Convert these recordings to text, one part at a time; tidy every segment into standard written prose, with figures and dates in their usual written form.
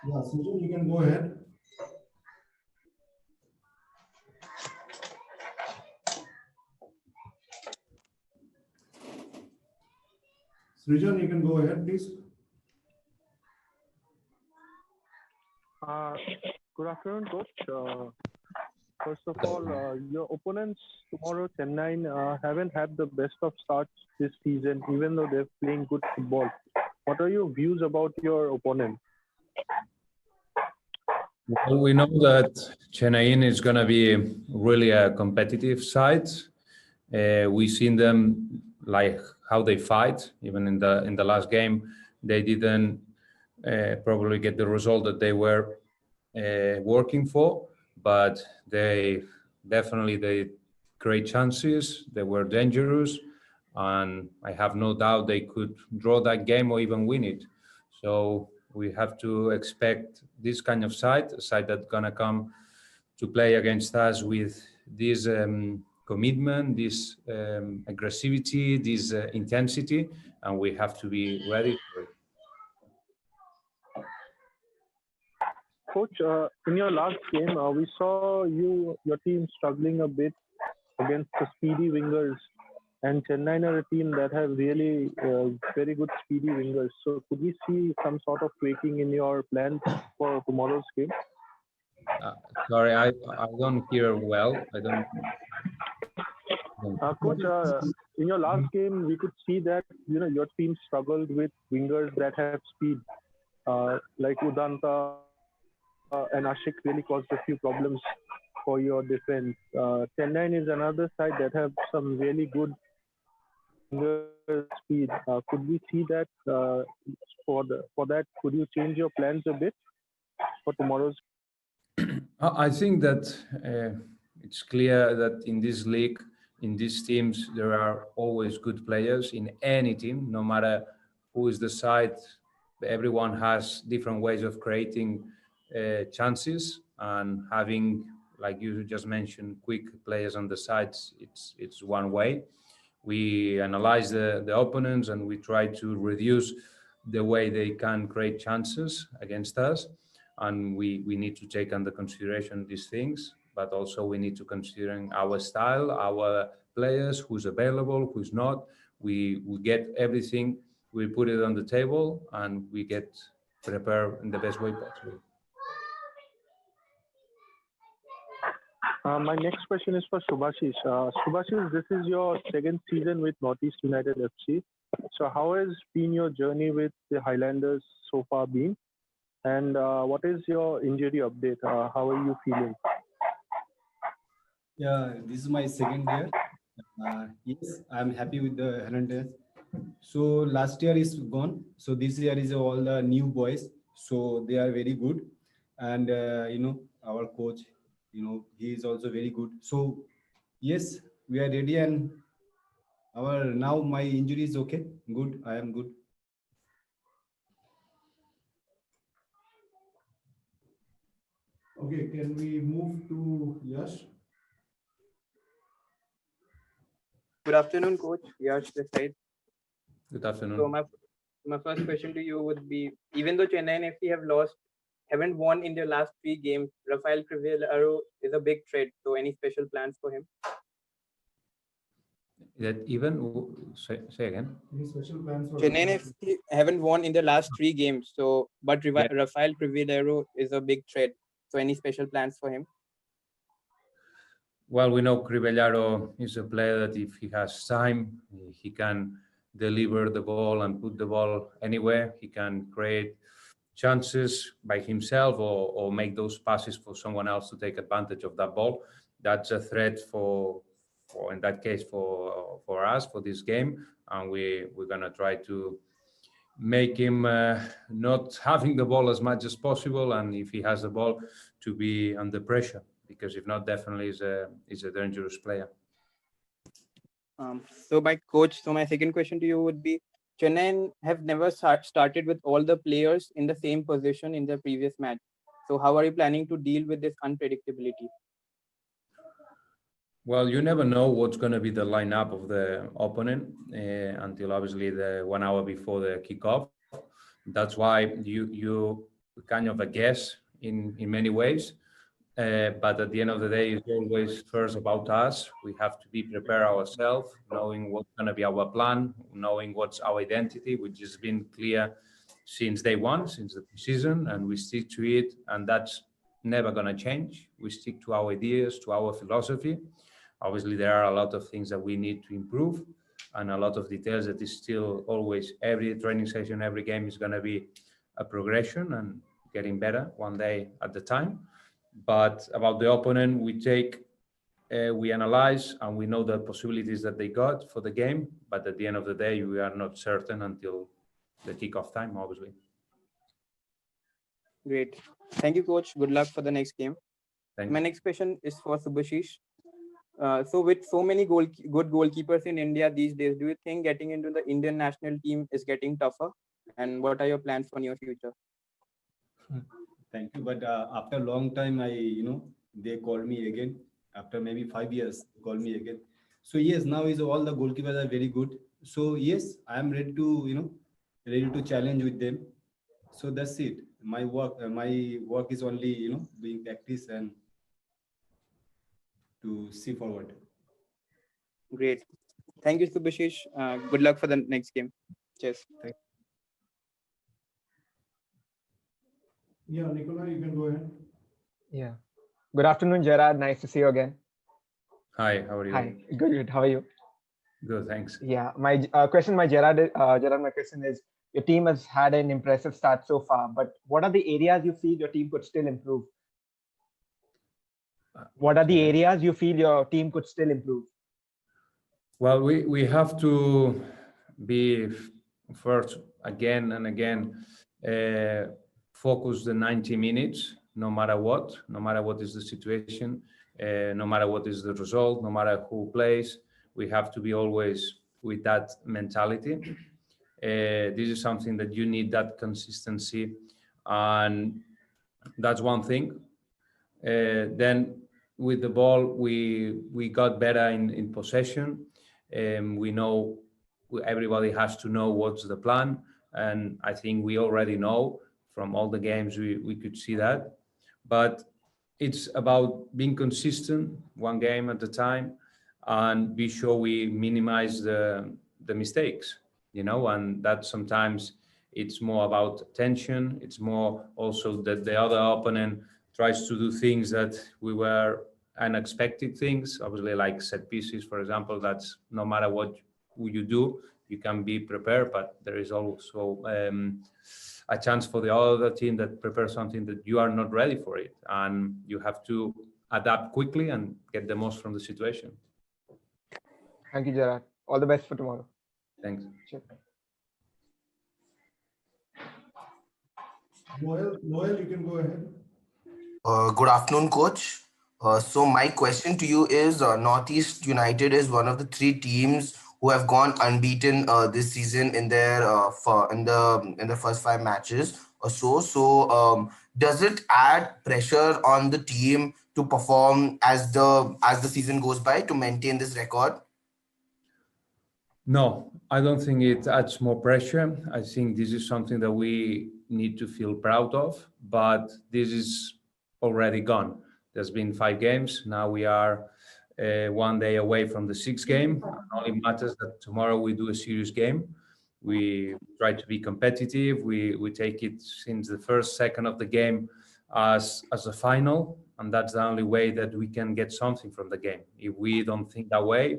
Yeah, Sujan, you can go ahead. Srijan, you can go ahead, please. Good afternoon, coach. First of all, your opponents tomorrow, Chennaiyin, haven't had the best of starts this season, even though they're playing good football. What are your views about your opponent? Well, we know that Chennaiyin is going to be really a competitive side. We've seen them like how they fight. Even in the last game, they didn't probably get the result that they were working for, but they create chances. They were dangerous, and I have no doubt they could draw that game or even win it. So we have to expect this kind of side, a side that's gonna come to play against us with this commitment, this aggressivity, this intensity, and we have to be ready for it. Coach, in your last game, we saw your team struggling a bit against the speedy wingers, and Chennai are a team that have really very good speedy wingers. So could we see some sort of tweaking in your plans for tomorrow's game? Sorry, I don't hear well. I don't. Coach, in your last game, we could see that your team struggled with wingers that have speed, like Udanta and Ashik really caused a few problems for your defense. Chennai is another side that have some really good speed. Could we see that for that? Could you change your plans a bit for tomorrow's? I think that it's clear that in this league, in these teams, there are always good players in any team, no matter who is the side. Everyone has different ways of creating chances and having, like you just mentioned, quick players on the sides. It's one way. We analyze the opponents and we try to reduce the way they can create chances against us. And we need to take under consideration these things, but also we need to consider our style, our players, who's available, who's not. We get everything, we put it on the table, and we get prepared in the best way possible. My next question is for Subhasish. Subhasish, this is your second season with Northeast United FC. So how has been your journey with the Highlanders so far been? And what is your injury update? How are you feeling? Yeah, this is my second year. Yes, I'm happy with the Highlanders. So last year is gone. So this year is all the new boys. So they are very good. And, our coach, he is also very good. So yes, we are ready, and now my injury is okay. Good. I am good. Okay, can we move to Yash? Good afternoon, Coach. Yash this side. Good afternoon. So my first question to you would be: even though Chennaiyin FC haven't won in their last 3 games, Rafael Crivellaro is a big threat. So any special plans for him? That even say again. Any special plans for Chennaiyin FC haven't won in the last 3 games. So but Rafael Crivellaro is a big threat. So any special plans for him? Well, we know Crivellaro is a player that if he has time, he can deliver the ball and put the ball anywhere. He can create chances by himself or make those passes for someone else to take advantage of that ball. That's a threat for in that case for us for this game, and we're gonna try to make him not having the ball as much as possible, and if he has the ball, to be under pressure, because if not, definitely is a dangerous player. So my second question to you would be: Chennai have never started with all the players in the same position in their previous match. So how are you planning to deal with this unpredictability? Well, you never know what's going to be the lineup of the opponent until obviously the 1 hour before the kickoff. That's why you kind of a guess in many ways. But at the end of the day, it's always first about us. We have to be prepared ourselves, knowing what's going to be our plan, knowing what's our identity, which has been clear since day one, since the season, and we stick to it. And that's never going to change. We stick to our ideas, to our philosophy. Obviously, there are a lot of things that we need to improve and a lot of details that is still always every training session, every game is going to be a progression and getting better one day at a time. But about the opponent, we analyze and we know the possibilities that they got for the game. But at the end of the day, we are not certain until the kickoff time, obviously. Great. Thank you, coach. Good luck for the next game. Thanks. My next question is for Subhasish. So with so many good goalkeepers in India these days, do you think getting into the Indian national team is getting tougher? And what are your plans for near future? Thank you. But after a long time, they called me again. After maybe 5 years, they called me again. So yes, now is all the goalkeepers are very good. So yes, I am ready to, ready to challenge with them. So that's it. My work is only, doing practice and to see forward. Great. Thank you, Subhasish. Good luck for the next game. Cheers. Yeah, Nicola, you can go ahead. Yeah. Good afternoon, Gerard. Nice to see you again. Hi, how are you? Hi. Good. How are you? Good, thanks. Yeah. My question, Gerard, my question is: your team has had an impressive start so far, but what are the areas you feel your team could still improve? What are the areas you feel your team could still improve? Well, we have to be first again and again focus the 90 minutes, no matter what is the situation, no matter what is the result, no matter who plays. We have to be always with that mentality. This is something that you need, that consistency, and that's one thing. Then with the ball, we got better in possession. We know everybody has to know what's the plan, and I think we already know from all the games we could see that. But it's about being consistent, one game at a time, and be sure we minimize the mistakes, and that sometimes it's more about tension. It's more also that the other opponent tries to do things that we were unexpected things, obviously like set pieces, for example. That's no matter what you do, you can be prepared, but there is also a chance for the other team that prepares something that you are not ready for it, and you have to adapt quickly and get the most from the situation. Thank you, Gerard. All the best for tomorrow. Thanks. Sure. Noel, you can go ahead. Good afternoon, coach. So my question to you is: Northeast United is one of the 3 teams who have gone unbeaten this season in their in the first 5 matches or so. So does it add pressure on the team to perform as the season goes by to maintain this record? No, I don't think it adds more pressure. I think this is something that we need to feel proud of, but this is already gone. There's been 5 games. Now we are 1 day away from the 6th game. It only matters that tomorrow we do a serious game. We try to be competitive. We take it since the first second of the game as a final, and that's the only way that we can get something from the game. If we don't think that way,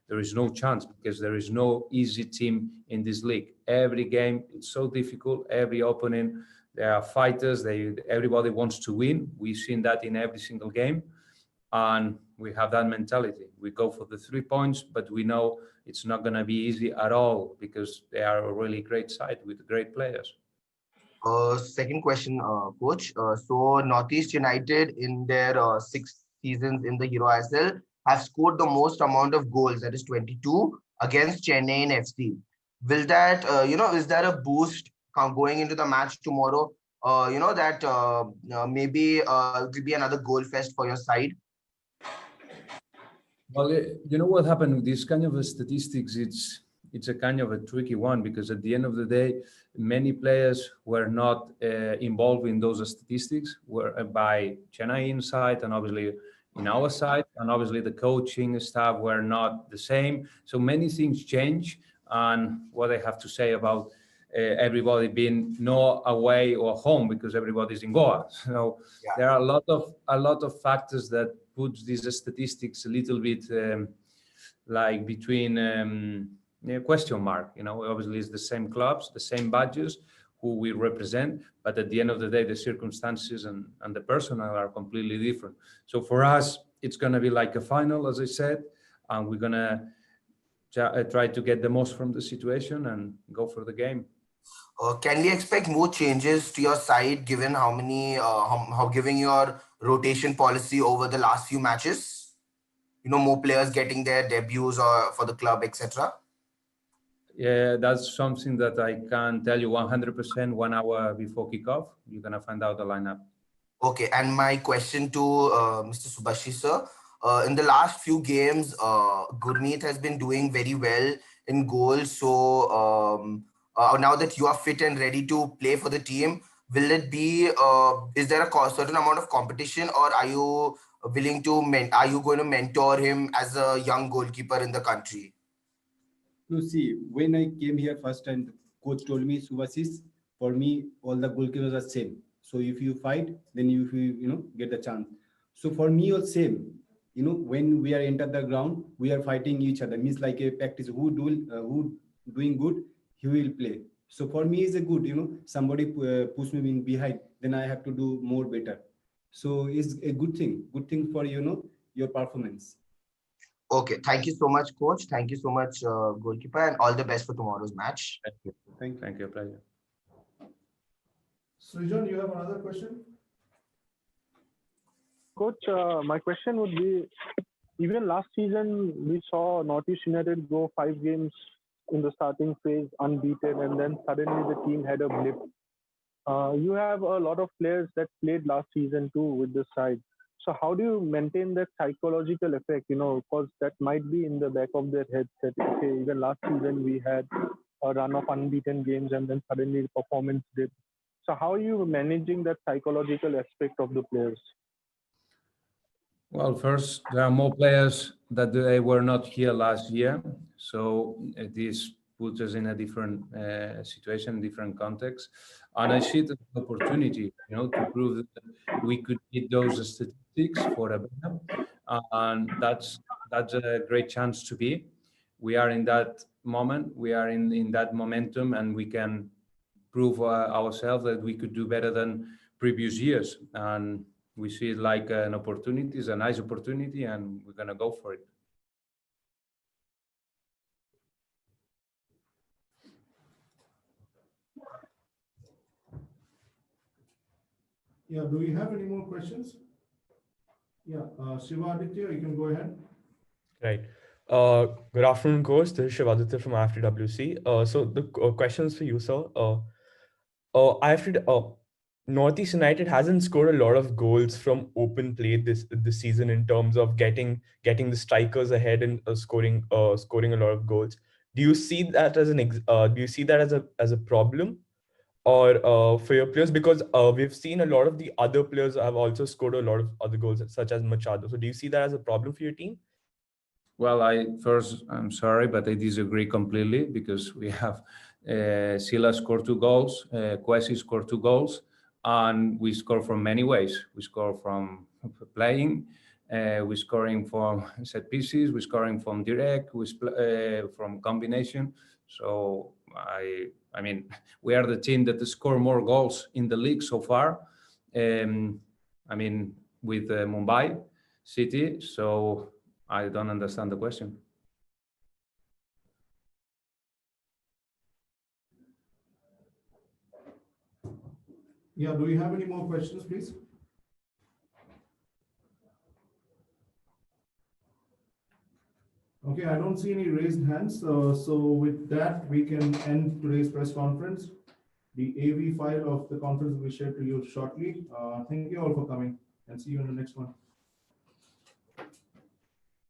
there is no chance, because there is no easy team in this league. Every game, it's so difficult. Every opponent, there are fighters. Everybody wants to win. We've seen that in every single game, and we have that mentality. We go for the 3 points, but we know it's not going to be easy at all, because they are a really great side with great players. Second question, coach. So Northeast United in their 6 seasons in the Hero ISL have scored the most amount of goals, that is 22, against Chennaiyin FC. Will that, is there a boost going into the match tomorrow? That maybe it will be another goal fest for your side? Well, you know what happened with this kind of statistics? it's a kind of a tricky one, because at the end of the day, many players were not involved in those statistics, were by Chennaiyin side and obviously in our side, and obviously the coaching staff were not the same. So many things change, and what I have to say about everybody being no away or home, because everybody's in Goa. So there are a lot of factors that put these statistics a little bit like between question mark. Obviously it's the same clubs, the same badges who we represent, but at the end of the day, the circumstances and the personnel are completely different. So for us, it's going to be like a final, as I said, and we're going to try to get the most from the situation and go for the game. Can we expect more changes to your side, given how giving your rotation policy over the last few matches? More players getting their debuts or for the club, etc. Yeah, that's something that I can tell you 100% 1 hour before kickoff. You're gonna find out the lineup. Okay, and my question to Mr. Subhasish sir, in the last few games, Gurmeet has been doing very well in goals. So now that you are fit and ready to play for the team, will it be? Is there a certain amount of competition, or are you willing to? Are you going to mentor him as a young goalkeeper in the country? To see, when I came here first time, the coach told me, Subhasish, for me, all the goalkeepers are same. So if you fight, then you get the chance. So for me, all same. When we are enter the ground, we are fighting each other. Means like a practice. Who doing good, he will play. So for me, is a good. Somebody push me in behind, then I have to do more better. So it's a good thing. Good thing for your performance. Okay, thank you so much, coach. Thank you so much, goalkeeper, and all the best for tomorrow's match. Thank you. Thank you. Pleasure. Srijan, you have another question? Coach, my question would be, even last season, we saw Northeast United go 5 games in the starting phase unbeaten, and then suddenly the team had a blip. You have a lot of players that played last season too with the side. So how do you maintain that psychological effect, because that might be in the back of their heads that, okay, even last season we had a run of unbeaten games and then suddenly the performance dipped. So how are you managing that psychological aspect of the players? Well, first, there are more players that they were not here last year. So this puts us in a different situation, different context. And I see it as an opportunity, to prove that we could hit those statistics for a better. And that's a great chance to be. We are in that moment, we are in that momentum, and we can prove ourselves that we could do better than previous years. And we see it like an opportunity, it's a nice opportunity, and we're going to go for it. Yeah, do we have any more questions? Yeah, Shiva Aditya, you can go ahead. Right. Good afternoon, coach. This is Shivaditya from FTWC. So the questions for you, sir. Northeast United hasn't scored a lot of goals from open play this season in terms of getting the strikers ahead and scoring a lot of goals. Do you see that as a problem, or for your players? Because we've seen a lot of the other players have also scored a lot of other goals, such as Machado. So do you see that as a problem for your team? Well, I'm sorry, but I disagree completely, because we have Sila scored 2 goals, Kwesi scored 2 goals, and we score from many ways. We score from playing, we're scoring from set pieces, we're scoring from direct, from combination. So I mean, we are the team that score more goals in the league so far. I mean, with Mumbai City. So I don't understand the question. Yeah, do we have any more questions, please? Okay, I don't see any raised hands. So with that, we can end today's press conference. The AV file of the conference will be shared to you shortly. Thank you all for coming, and see you in the next one.